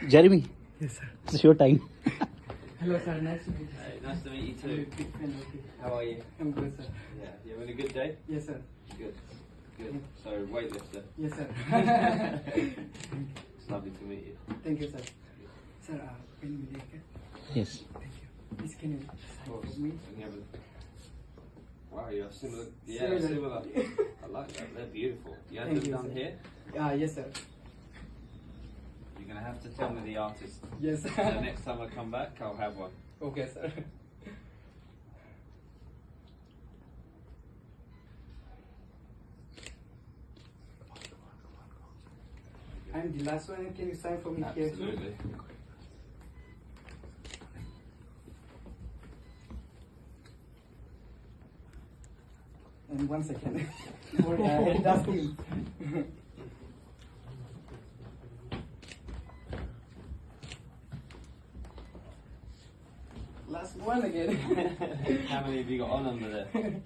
Jeremy, Yes, sir. it's your time. Hello, sir. Nice to meet you. Hey, nice to meet you I'm a too. big fan of you. How are you? I'm good, sir. Yeah, you having a good day? Yes, sir. Good. Good. So, weightlifter. Yes, sir. It's lovely to meet you. Thank you, sir. Sir, can you make it? Yes. Thank you. Please, can you sign Of course. for me? Can you have a... Wow, you're similar. Yeah, Similar. similar. I like that. They're beautiful. You had Thank them you, done sir. here? Yes, sir. You're going to have to tell me the artist. Yes, The sir. next time I come back, I'll have one. Okay, sir. I'm the last one. Can you sign for me here? Absolutely. And 1 second. That's him. Last one again. How many have you got on under there?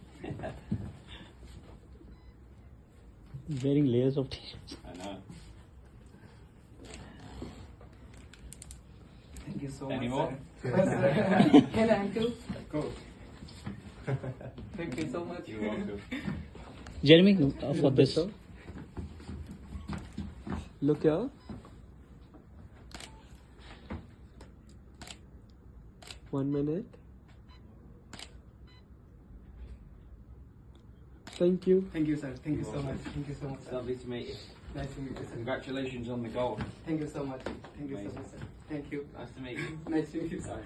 Wearing layers of t-shirts. I know. Thank you so Any much. more? Sir. Yes, sir. Can I uncle? Of course. Thank you so much. You're welcome. Jeremy, for this. Look here. 1 minute. Thank you. Thank you, sir. Thank you so much. Thank you so much, It's sir. lovely to meet you. Nice to meet you, sir. Congratulations on the gold. Thank you so much. Thank you so Amazing. much, sir. Thank you. Nice to meet you. Nice to meet you, sir.